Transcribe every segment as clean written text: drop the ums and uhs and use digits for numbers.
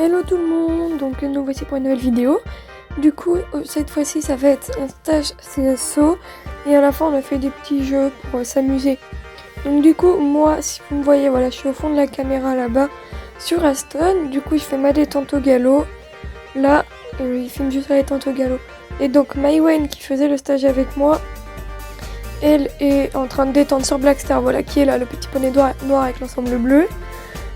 Hello tout le monde, donc nous voici pour une nouvelle vidéo. Du coup, cette fois-ci ça va être un stage CSO et à la fin on a fait des petits jeux pour s'amuser. Donc du coup, moi, si vous me voyez, voilà, je suis au fond de la caméra là-bas sur Aston. Du coup, je fais ma détente au galop. Là, il filme juste la détente au galop. Et donc Maïwen qui faisait le stage avec moi, elle est en train de détendre sur Blackstar, voilà, qui est là, le petit poney noir avec l'ensemble bleu.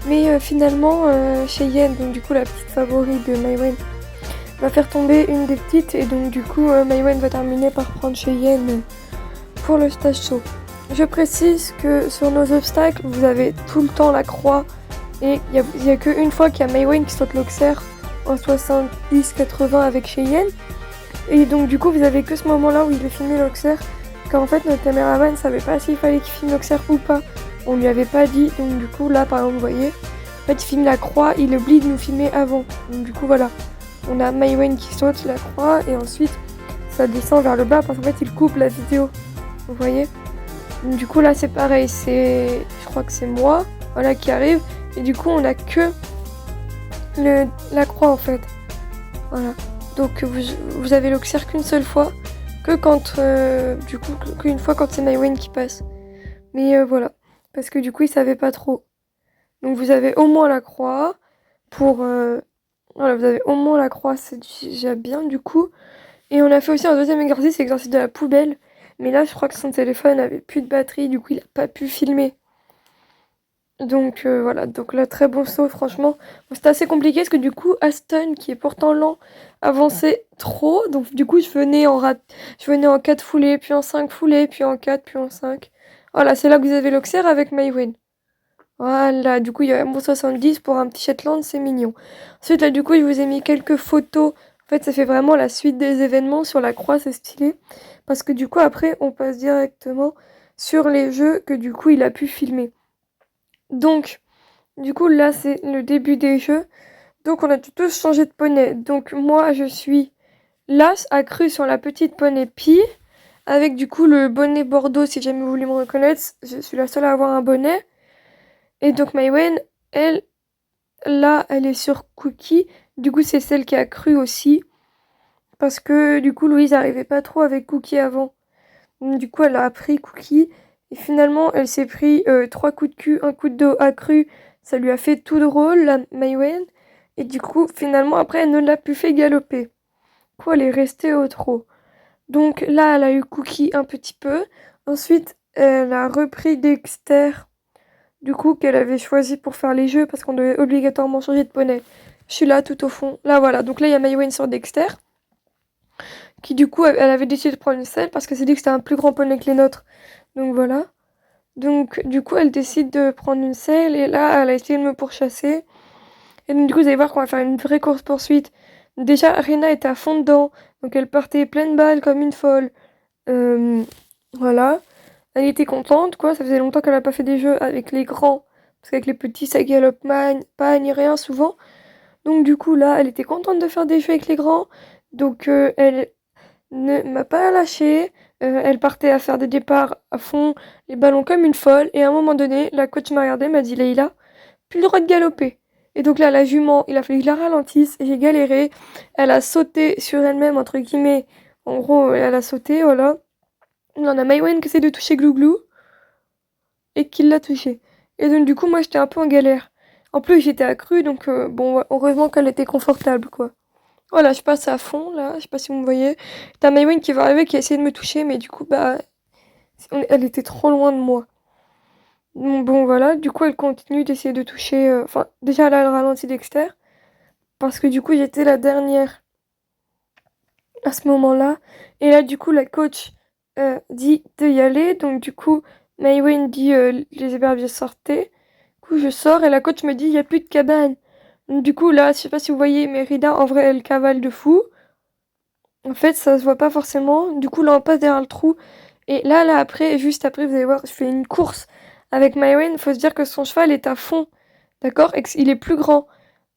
Mais finalement, Cheyenne, donc du coup la petite favorite de Maïwen, va faire tomber une des petites et donc du coup Maïwen va terminer par prendre Cheyenne pour le stage saut. Je précise que sur nos obstacles, vous avez tout le temps la croix et il n'y a qu'une fois qu'il y a Maïwen qui saute l'Auxerre en 70-80 avec Cheyenne. Et donc du coup vous avez que ce moment là où il veut filmer l'Auxerre, car en fait notre caméraman savait pas s'il fallait qu'il filme l'Auxerre ou pas. On lui avait pas dit, donc du coup là par exemple vous voyez, en fait il filme la croix, il oublie de nous filmer avant. Donc du coup voilà, on a Maïwen qui saute la croix et ensuite ça descend vers le bas parce qu'en fait il coupe la vidéo. Vous voyez. Donc, du coup là c'est pareil, je crois que c'est moi, voilà, qui arrive et du coup on a que la croix en fait. Voilà. Donc vous avez l'Auxerre qu'une seule fois, que quand du coup qu'une fois quand c'est Maïwen qui passe. Mais voilà. Parce que du coup, ils savaient pas trop. Donc vous avez au moins la croix pour... Voilà, vous avez au moins la croix, c'est déjà bien du coup. Et on a fait aussi un deuxième exercice, l'exercice de la poubelle. Mais là, je crois que son téléphone avait plus de batterie, du coup, il a pas pu filmer. Donc voilà, donc là, très bon saut, franchement. Bon, c'était assez compliqué parce que du coup, Aston, qui est pourtant lent, avançait trop. Donc du coup, je venais en 4 foulées, puis en 5 foulées, puis en 4, puis en 5. Voilà, c'est là que vous avez l'Auxerre avec Maïwen. Voilà, du coup, il y a un bon 70 pour un petit Shetland, c'est mignon. Ensuite, là, du coup, je vous ai mis quelques photos. En fait, ça fait vraiment la suite des événements sur la croix, c'est stylé. Parce que du coup, après, on passe directement sur les jeux que du coup, il a pu filmer. Donc, du coup, là, c'est le début des jeux. Donc, on a tous changé de poney. Donc, moi, je suis là, accrue sur la petite poney Pi, avec du coup le bonnet Bordeaux, si jamais vous voulez me reconnaître. Je suis la seule à avoir un bonnet. Et donc, Maïwen, elle, là, elle est sur Cookie. Du coup, c'est celle qui a cru aussi. Parce que du coup, Louise n'arrivait pas trop avec Cookie avant. Donc, du coup, elle a appris Cookie. Et finalement, elle s'est pris 3 coups de cul, un coup de dos accru. Ça lui a fait tout drôle, la Maïwen. Et du coup, finalement, après, elle ne l'a plus fait galoper. Du coup, elle est restée au trot. Donc là, elle a eu Cookie un petit peu. Ensuite, elle a repris Dexter. Du coup, qu'elle avait choisi pour faire les jeux parce qu'on devait obligatoirement changer de poney. Je suis là tout au fond. Là, voilà. Donc là, il y a Maïwen sur Dexter. Qui, du coup, elle avait décidé de prendre une selle parce qu'elle s'est dit que c'était un plus grand poney que les nôtres. Donc voilà. Donc, du coup, elle décide de prendre une selle. Et là, elle a essayé de me pourchasser. Et donc, du coup, vous allez voir qu'on va faire une vraie course-poursuite. Déjà, Rena était à fond dedans. Donc, elle partait pleine balle comme une folle. Voilà. Elle était contente, quoi. Ça faisait longtemps qu'elle n'a pas fait des jeux avec les grands. Parce qu'avec les petits, ça galope pas ni rien souvent. Donc du coup, là, elle était contente de faire des jeux avec les grands. Donc elle ne m'a pas lâché. Elle partait à faire des départs à fond, les ballons comme une folle. Et à un moment donné, la coach m'a regardé, m'a dit, Leïla, plus le droit de galoper. Et donc là, la jument, il a fallu que je la ralentisse. Et j'ai galéré. Elle a sauté sur elle-même, entre guillemets. En gros, elle a sauté, voilà. On a Maïwen qui essaie de toucher Glouglou et qui l'a touché. Et donc du coup moi j'étais un peu en galère. En plus j'étais accrue donc bon ouais, heureusement qu'elle était confortable quoi. Voilà, je passe à fond là, je sais pas si vous me voyez. T'as Maïwen qui va arriver qui a essayé de me toucher mais du coup bah elle était trop loin de moi. Donc, bon voilà, du coup elle continue d'essayer de toucher. Enfin déjà là elle ralentit Dexter parce que du coup j'étais la dernière à ce moment-là. Et là du coup la coach dit de y aller donc du coup Maïwen dit les éperviers sortaient. Du coup, je sors et la coach me dit il n'y a plus de cabane. Donc, du coup, là, je sais pas si vous voyez, mais Rida, en vrai, elle cavale de fou. En fait, ça se voit pas forcément. Du coup, là, on passe derrière le trou. Et là, après, juste après, vous allez voir, je fais une course avec Maïwen. Il faut se dire que son cheval est à fond. D'accord? Et qu'il est plus grand.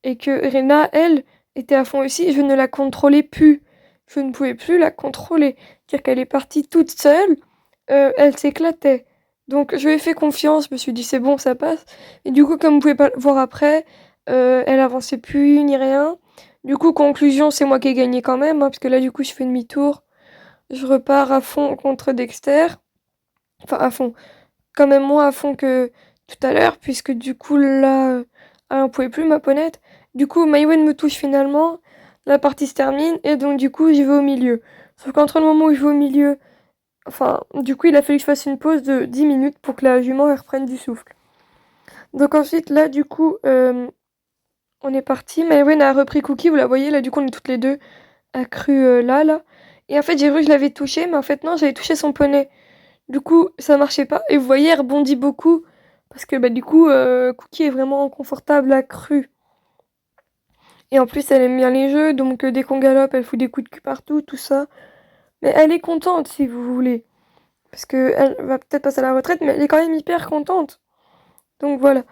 Et que Rina, elle, était à fond aussi. Je ne la contrôlais plus. Je ne pouvais plus la contrôler. C'est-à-dire qu'elle est partie toute seule. Elle s'éclatait. Donc je lui ai fait confiance, je me suis dit c'est bon, ça passe. Et du coup, comme vous pouvez pas le voir après, elle avançait plus ni rien. Du coup, conclusion, c'est moi qui ai gagné quand même, hein, parce que là, du coup, je fais demi-tour. Je repars à fond contre Dexter. Enfin, à fond. Quand même moins à fond que tout à l'heure, puisque du coup, là, elle en pouvait plus, ma ponette. Du coup, Maïwen me touche finalement. La partie se termine, et donc, du coup, j'y vais au milieu. Sauf qu'entre le moment où je vais au milieu, enfin, du coup, il a fallu que je fasse une pause de 10 minutes pour que la jument elle reprenne du souffle. Donc ensuite, là, du coup, on est parti. Maïwen a repris Cookie, vous la voyez, là, du coup, on est toutes les deux accrues là. Et en fait, j'ai cru que je l'avais touché, mais en fait, non, j'avais touché son poney. Du coup, ça marchait pas. Et vous voyez, elle rebondit beaucoup. Parce que, bah, du coup, Cookie est vraiment confortable accrue. Et en plus, elle aime bien les jeux, donc dès qu'on galope, elle fout des coups de cul partout, tout ça. Mais elle est contente, si vous voulez. Parce que elle va peut-être passer à la retraite, mais elle est quand même hyper contente. Donc voilà.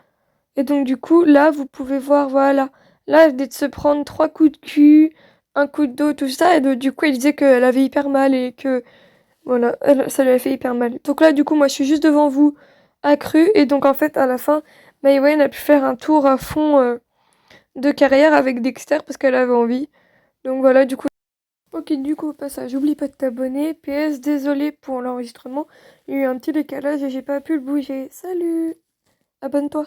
Et donc du coup, là, vous pouvez voir, voilà. Là, elle venait de se prendre 3 coups de cul, un coup de dos, tout ça. Et donc, du coup, elle disait qu'elle avait hyper mal et que, voilà, ça lui a fait hyper mal. Donc là, du coup, moi, je suis juste devant vous, accrue. Et donc, en fait, à la fin, Maïwen a pu faire un tour à fond de carrière avec Dexter parce qu'elle avait envie. Donc voilà, du coup. Ok, du coup, au passage, j'oublie pas de t'abonner. PS, désolé pour l'enregistrement. Il y a eu un petit décalage et j'ai pas pu le bouger. Salut! Abonne-toi.